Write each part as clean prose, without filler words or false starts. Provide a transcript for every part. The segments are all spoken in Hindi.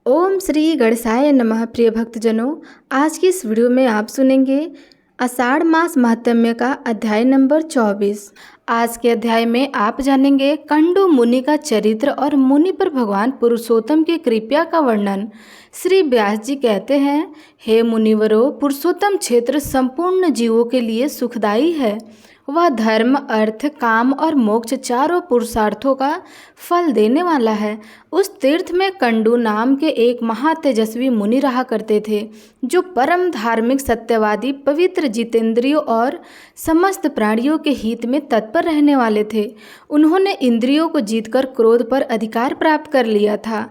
ओम श्री गणेशाय नमः। प्रिय भक्तजनों, आज की इस वीडियो में आप सुनेंगे आषाढ़ मास महात्म्य का अध्याय नंबर 24। आज के अध्याय में आप जानेंगे कंडू मुनि का चरित्र और मुनि पर भगवान पुरुषोत्तम की कृपा का वर्णन। श्री व्यास जी कहते हैं, हे मुनिवरों, पुरुषोत्तम क्षेत्र संपूर्ण जीवों के लिए सुखदायी है। वह धर्म, अर्थ, काम और मोक्ष चारों पुरुषार्थों का फल देने वाला है। उस तीर्थ में कंडू नाम के एक महातेजस्वी मुनि रहा करते थे, जो परम धार्मिक, सत्यवादी, पवित्र, जितेंद्रियों और समस्त प्राणियों के हित में तत्पर रहने वाले थे। उन्होंने इंद्रियों को जीतकर क्रोध पर अधिकार प्राप्त कर लिया था।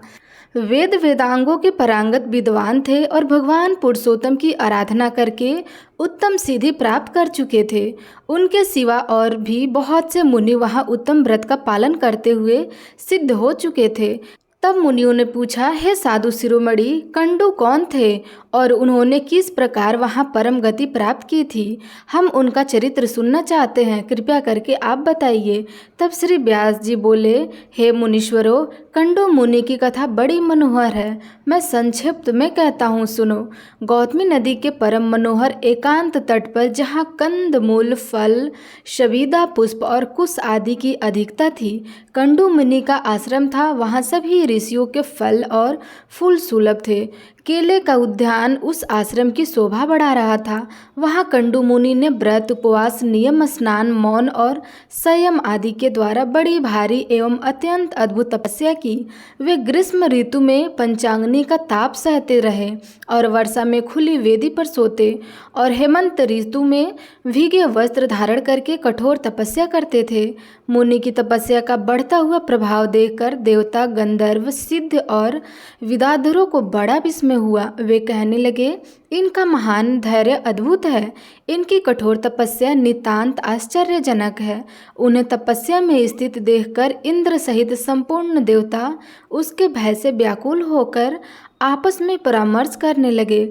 वेद वेदांगों के पारंगत विद्वान थे और भगवान पुरुषोत्तम की आराधना करके उत्तम सिद्धि प्राप्त कर चुके थे। उनके सिवा और भी बहुत से मुनि वहाँ उत्तम व्रत का पालन करते हुए सिद्ध हो चुके थे। तब मुनियों ने पूछा, हे साधु शिरोमणि, कंडू कौन थे और उन्होंने किस प्रकार वहाँ परम गति प्राप्त की थी? हम उनका चरित्र सुनना चाहते हैं, कृपया करके आप बताइए। तब श्री व्यास जी बोले, हे मुनीश्वरों, कंडू मुनि की कथा बड़ी मनोहर है। मैं संक्षिप्त में कहता हूँ, सुनो। गौतमी नदी के परम मनोहर एकांत तट पर, जहाँ कंद मूल, फल, शबीदा, पुष्प और कुश आदि की अधिकता थी, कंडू मुनि का आश्रम था। वहाँ सभी ऋषियों के फल और फूल सुलभ थे। केले का उद्यान उस आश्रम की शोभा बढ़ा रहा था। वहाँ कंडू मुनि ने व्रत, उपवास, नियम, स्नान, मौन और संयम आदि के द्वारा बड़ी भारी एवं अत्यंत अद्भुत तपस्या की। वे ग्रीष्म ऋतु में पंचाग्नि का ताप सहते रहे और वर्षा में खुली वेदी पर सोते और हेमंत ऋतु में भीगे वस्त्र धारण करके कठोर तपस्या करते थे। मुनि की तपस्या का बढ़ता हुआ प्रभाव देखकर देवता, गंधर्व, सिद्ध और विद्याधरों को बड़ा विस्मय हुआ। वे कहने लगे, इनका महान धैर्य अद्भुत है। इनकी कठोर तपस्या नितांत आश्चर्यजनक है। उन्हें तपस्या में स्थित देखकर इंद्र सहित संपूर्ण देवता उसके भय से व्याकुल होकर आपस में परामर्श करने लगे।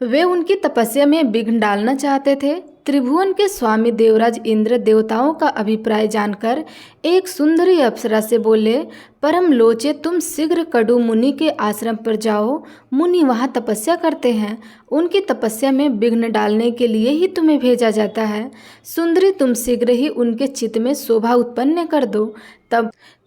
वे उनकी तपस्या में विघ्न डालना चाहते थे। त्रिभुवन के स्वामी देवराज इंद्र देवताओं का अभिप्राय जानकर एक सुंदरी अप्सरा से बोले, परम लोचे, तुम शीघ्र कंडू मुनि के आश्रम पर जाओ। मुनि वहाँ तपस्या करते हैं। उनकी तपस्या में विघ्न डालने के लिए ही तुम्हें भेजा जाता है। सुंदरी, तुम शीघ्र ही उनके चित्त में शोभा उत्पन्न कर दो।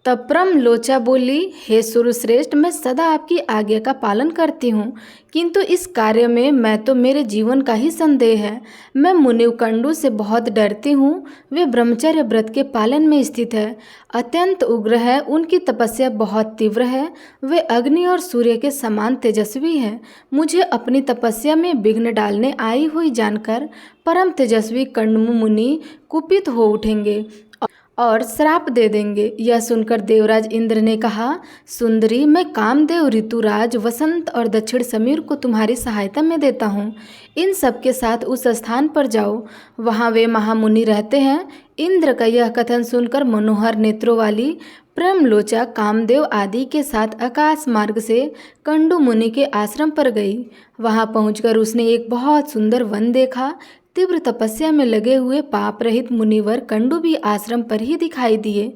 तब परम लोचा बोली, हे सुरश्रेष्ठ, मैं सदा आपकी आज्ञा का पालन करती हूँ, किंतु इस कार्य में मैं तो मेरे जीवन का ही संदेह है। मैं मुनि कंडू से बहुत डरती हूँ। वे ब्रह्मचर्य व्रत के पालन में स्थित है, अत्यंत उग्र है। उनकी तपस्या बहुत तीव्र है। वे अग्नि और सूर्य के समान तेजस्वी हैं। मुझे अपनी तपस्या में विघ्न डालने आई हुई जानकर परम तेजस्वी कंडू मुनि कुपित हो उठेंगे और श्राप दे देंगे। यह सुनकर देवराज इंद्र ने कहा, सुंदरी, मैं कामदेव, ऋतुराज, वसंत और दक्षिण समीर को तुम्हारी सहायता में देता हूँ। इन सब के साथ उस स्थान पर जाओ, वहाँ वे महामुनि रहते हैं। इंद्र का यह कथन सुनकर मनोहर नेत्रों वाली प्रेमलोचा कामदेव आदि के साथ आकाश मार्ग से कंडू मुनि के आश्रम पर गई। वहाँ पहुंचकर उसने एक बहुत सुंदर वन देखा। तीव्र तपस्या में लगे हुए पाप रहित मुनिवर कंडू भी आश्रम पर ही दिखाई दिए।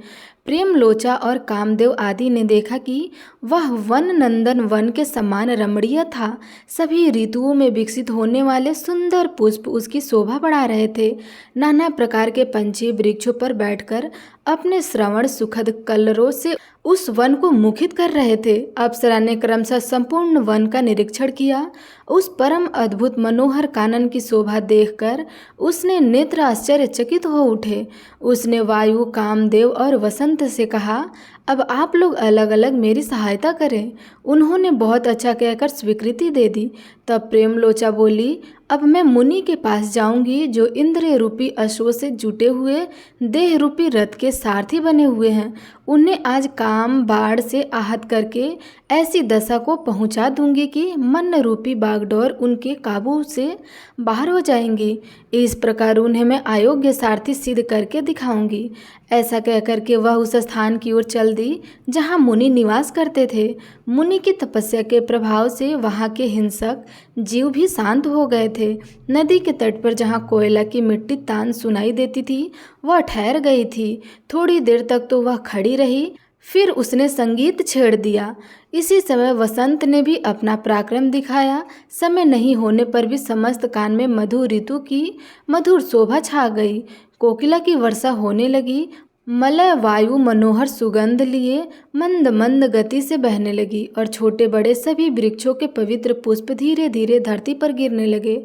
प्रेम लोचा और कामदेव आदि ने देखा कि वह वन नंदन वन के समान रमणीय था। सभी ऋतुओं में विकसित होने वाले सुंदर पुष्प उसकी शोभा बढ़ा रहे थे। नाना प्रकार के पंछी वृक्षों पर बैठकर अपने श्रवण सुखद कलरों से उस वन को मुखित कर रहे थे। अप्सरा ने क्रमशः संपूर्ण वन का निरीक्षण किया। उस परम अद्भुत मनोहर कानन की शोभा देखकर उसने नेत्र आश्चर्यचकित हो उठे। उसने वायु, कामदेव और वसंत से कहा, अब आप लोग अलग अलग मेरी सहायता करें। उन्होंने बहुत अच्छा कहकर स्वीकृति दे दी। तब प्रेमलोचा बोली, अब मैं मुनि के पास जाऊंगी, जो इंद्र रूपी अश्वों से जुटे हुए देह रूपी रथ के सारथी बने हुए हैं। उन्हें आज काम बाढ़ से आहत करके ऐसी दशा को पहुंचा दूंगी कि मन रूपी बागडोर उनके काबू से बाहर हो जाएंगी। इस प्रकार उन्हें मैं अयोग्य सारथी सिद्ध करके दिखाऊंगी। ऐसा कहकर के वह उस स्थान की ओर चल दी जहाँ मुनि निवास करते थे। मुनि की तपस्या के प्रभाव से वहाँ के हिंसक जीव भी शांत हो गए थे। नदी के तट पर जहाँ कोयला की मिट्टी तान सुनाई देती थी, वह ठहर गई थी। थोड़ी देर तक तो वह खड़ी रही, फिर उसने संगीत छेड़ दिया। इसी समय वसंत ने भी अपना पराक्रम दिखाया। समय नहीं होने पर भी समस्त कान में मधुर ऋतु की मधुर शोभा छा गई। कोकिला की वर्षा होने लगी। मलय वायु मनोहर सुगंध लिए मंद मंद गति से बहने लगी और छोटे बड़े सभी वृक्षों के पवित्र पुष्प धीरे धीरे धरती पर गिरने लगे।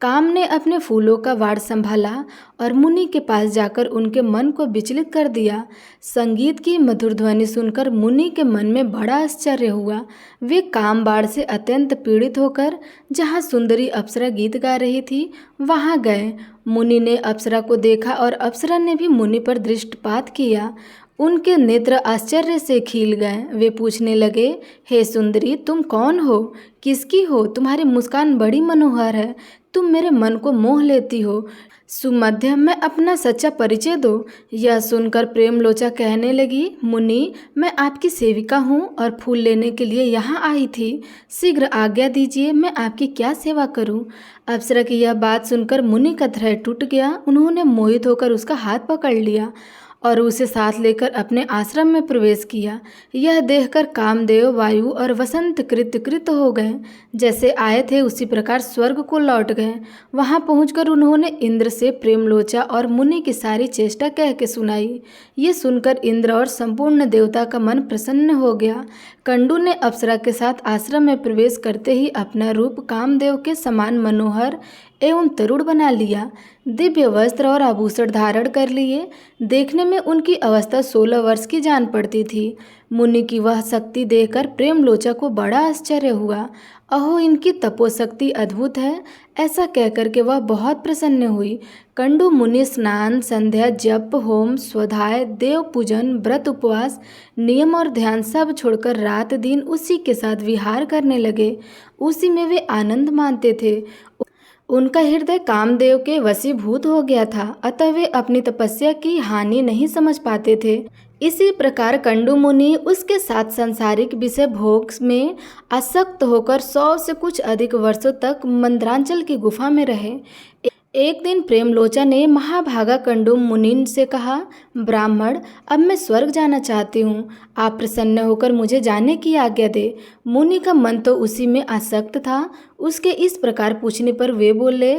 काम ने अपने फूलों का वाड़ संभाला और मुनि के पास जाकर उनके मन को विचलित कर दिया। संगीत की मधुर ध्वनि सुनकर मुनि के मन में बड़ा आश्चर्य हुआ। वे काम बाढ़ से अत्यंत पीड़ित होकर जहाँ सुंदरी अप्सरा गीत गा रही थी वहाँ गए। मुनि ने अप्सरा को देखा और अप्सरा ने भी मुनि पर दृष्टिपात किया। उनके नेत्र आश्चर्य से खिल गए। वे पूछने लगे, हे सुंदरी, तुम कौन हो, किसकी हो? तुम्हारी मुस्कान बड़ी मनोहर है, तुम मेरे मन को मोह लेती हो। सुमध्य, मैं अपना सच्चा परिचय दो। यह सुनकर प्रेमलोचा कहने लगी, मुनि, मैं आपकी सेविका हूँ और फूल लेने के लिए यहाँ आई थी। शीघ्र आज्ञा दीजिए, मैं आपकी क्या सेवा करूँ? अप्सरा की यह बात सुनकर मुनि का हृदय टूट गया। उन्होंने मोहित होकर उसका हाथ पकड़ लिया और उसे साथ लेकर अपने आश्रम में प्रवेश किया। यह देखकर कामदेव, वायु और वसंत कृत हो गए। जैसे आए थे उसी प्रकार स्वर्ग को लौट गए। वहां पहुंचकर उन्होंने इंद्र से प्रेमलोचा और मुनि की सारी चेष्टा कह के सुनाई। ये सुनकर इंद्र और संपूर्ण देवता का मन प्रसन्न हो गया। कंडू ने अप्सरा के साथ आश्रम में प्रवेश करते ही अपना रूप कामदेव के समान मनोहर एवं तरुण बना लिया। दिव्य वस्त्र और आभूषण धारण कर लिए। देखने में उनकी अवस्था 16 वर्ष की जान पड़ती थी। मुनि की वह शक्ति देखकर प्रेमलोचा को बड़ा आश्चर्य हुआ। अहो, इनकी तपोशक्ति अद्भुत है, ऐसा कहकर के वह बहुत प्रसन्न हुई। कंडू मुनि स्नान, संध्या, जप, होम, स्वाध्याय, देव पूजन, व्रत, उपवास, नियम और ध्यान सब छोड़कर रात दिन उसी के साथ विहार करने लगे। उसी में वे आनंद मानते थे। उनका हृदय कामदेव के वशीभूत हो गया था, अतः वे अपनी तपस्या की हानि नहीं समझ पाते थे। इसी प्रकार कंडू मुनि उसके साथ सांसारिक विषय भोग में आसक्त होकर 100 से कुछ अधिक वर्षों तक मंदरांचल की गुफा में रहे। एक दिन प्रेमलोचा ने महाभागा कंडू मुनि से कहा, ब्राह्मण, अब मैं स्वर्ग जाना चाहती हूँ, आप प्रसन्न होकर मुझे जाने की आज्ञा दे। मुनि का मन तो उसी में आसक्त था। उसके इस प्रकार पूछने पर वे बोले,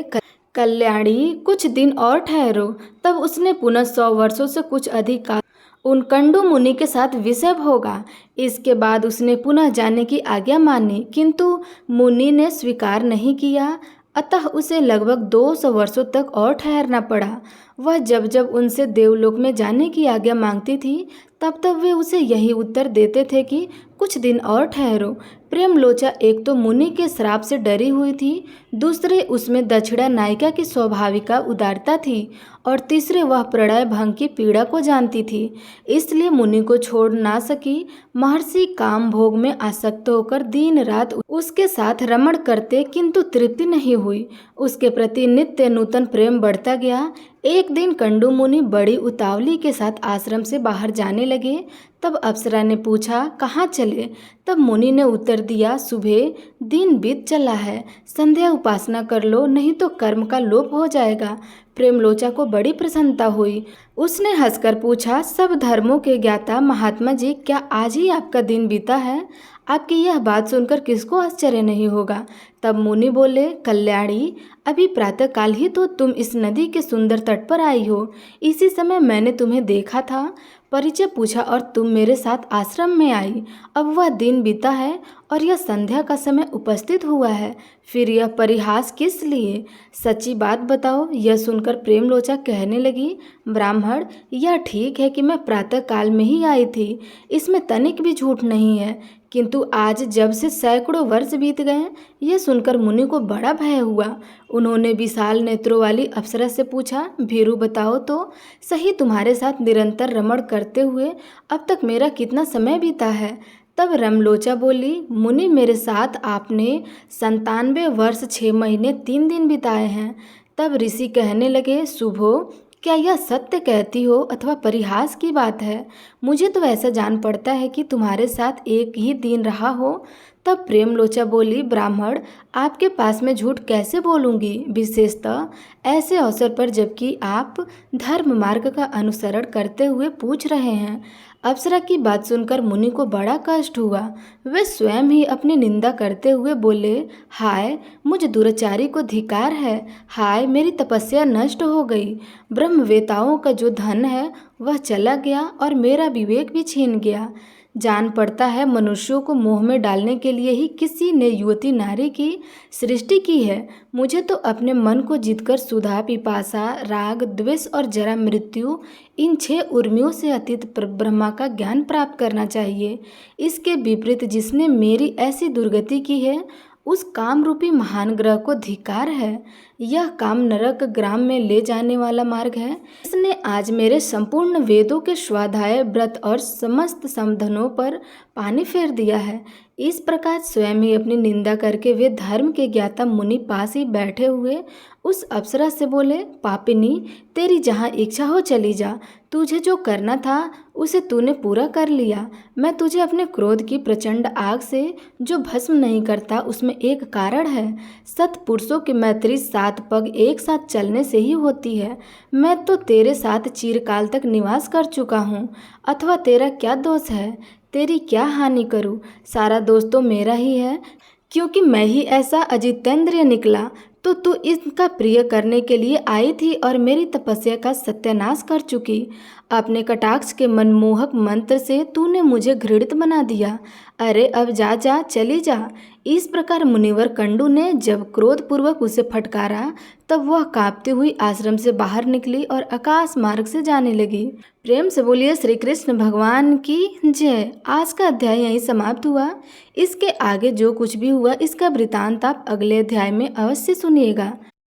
कल्याणी, कुछ दिन और ठहरो। तब उसने पुनः 100 वर्षों से कुछ अधिक काल उन कंडू मुनि के साथ विषय होगा। इसके बाद उसने पुनः जाने की आज्ञा मानी, किंतु मुनि ने स्वीकार नहीं किया, अतः उसे लगभग 200 वर्षों तक और ठहरना पड़ा। वह जब जब उनसे देवलोक में जाने की आज्ञा मांगती थी तब तब वे उसे यही उत्तर देते थे कि कुछ दिन और ठहरो। प्रेमलोचा एक तो मुनि के श्राप से डरी हुई थी, दूसरे उसमें दक्षिणा नायिका की स्वाभाविका उदारता थी और तीसरे वह प्रणय भंग की पीड़ा को जानती थी, इसलिए मुनि को छोड़ ना सकी। महर्षि काम भोग में आसक्त होकर दिन रात उसके साथ रमण करते, किंतु तृप्ति नहीं हुई। उसके प्रति नित्य नूतन प्रेम बढ़ता गया। एक दिन कंडू मुनि बड़ी उतावली के साथ आश्रम से बाहर जाने लगे। तब अप्सरा ने पूछा, कहाँ चले? तब मुनि ने उत्तर दिया, सुबह, दिन बीत चला है, संध्या उपासना कर लो, नहीं तो कर्म का लोप हो जाएगा। प्रेमलोचा को बड़ी प्रसन्नता हुई। उसने हंसकर पूछा, सब धर्मों के ज्ञाता महात्मा जी, क्या आज ही आपका दिन बीता है? आपकी यह बात सुनकर किसको आश्चर्य नहीं होगा। तब मुनि बोले, कल्याणी, अभी प्रातःकाल ही तो तुम इस नदी के सुंदर तट पर आई हो। इसी समय मैंने तुम्हें देखा था, परिचय पूछा और तुम मेरे साथ आश्रम में आई। अब वह दिन बीता है और यह संध्या का समय उपस्थित हुआ है, फिर यह परिहास किस लिए? सच्ची बात बताओ। यह सुनकर प्रेमलोचा कहने लगी, ब्राह्मण, यह ठीक है कि मैं प्रातःकाल में ही आई थी, इसमें तनिक भी झूठ नहीं है, किंतु आज जब से सैकड़ों वर्ष बीत गए। यह सुनकर मुनि को बड़ा भय हुआ। उन्होंने विशाल नेत्रों वाली अप्सरा से पूछा, भीरू, बताओ तो सही, तुम्हारे साथ निरंतर रमण करते हुए अब तक मेरा कितना समय बीता है? तब रमलोचा बोली, मुनि, मेरे साथ आपने 97 वर्ष 6 महीने 3 दिन बिताए हैं। तब ऋषि कहने लगे, शुभो, क्या यह सत्य कहती हो अथवा परिहास की बात है? मुझे तो ऐसा जान पड़ता है कि तुम्हारे साथ एक ही दिन रहा हो। तब प्रेमलोचा बोली, ब्राह्मण, आपके पास मैं झूठ कैसे बोलूँगी, विशेषतः ऐसे अवसर पर जबकि आप धर्म मार्ग का अनुसरण करते हुए पूछ रहे हैं। अप्सरा की बात सुनकर मुनि को बड़ा कष्ट हुआ। वे स्वयं ही अपनी निंदा करते हुए बोले, हाय मुझ दुराचारी को धिक्कार है। हाय मेरी तपस्या नष्ट हो गई। ब्रह्मवेताओं का जो धन है वह चला गया और मेरा विवेक भी छीन गया। जान पड़ता है मनुष्यों को मोह में डालने के लिए ही किसी ने युवती नारी की सृष्टि की है। मुझे तो अपने मन को जीतकर सुधा, पिपासा, राग, द्वेष और जरा मृत्यु, इन 6 उर्मियों से अतीत ब्रह्मा का ज्ञान प्राप्त करना चाहिए। इसके विपरीत जिसने मेरी ऐसी दुर्गति की है उस काम रूपी महान ग्रह को धिक्कार है। यह काम नरक ग्राम में ले जाने वाला मार्ग है। इसने आज मेरे संपूर्ण वेदों के स्वाध्याय, व्रत और समस्त समधनों पर पानी फेर दिया है। इस प्रकार स्वयं ही अपनी निंदा करके वे धर्म के ज्ञाता मुनि पास ही बैठे हुए उस अप्सरा से बोले, पापिनी, तेरी जहाँ इच्छा हो चली जा। तुझे जो करना था उसे तूने पूरा कर लिया। मैं तुझे अपने क्रोध की प्रचंड आग से जो भस्म नहीं करता उसमें एक कारण है। सत्पुरुषों की मैत्री 7 पग एक साथ चलने से ही होती है। मैं तो तेरे साथ चिरकाल तक निवास कर चुका हूँ। अथवा तेरा क्या दोष है, तेरी क्या हानि करूँ? सारा दोष तो मेरा ही है, क्योंकि मैं ही ऐसा अजितेंद्रिय निकला। तो तू इसका प्रिय करने के लिए आई थी और मेरी तपस्या का सत्यानाश कर चुकी। अपने कटाक्ष के मनमोहक मंत्र से तूने मुझे घृणित बना दिया। अरे अब जा जा, चली जा। इस प्रकार मुनिवर कंडू ने जब क्रोधपूर्वक उसे फटकारा तब वह कांपती हुई आश्रम से बाहर निकली और आकाश मार्ग से जाने लगी। प्रेम से बोलिए श्री कृष्ण भगवान की जय। आज का अध्याय यहीं समाप्त हुआ। इसके आगे जो कुछ भी हुआ इसका वृतांत आप अगले अध्याय में अवश्य सुनिएगा।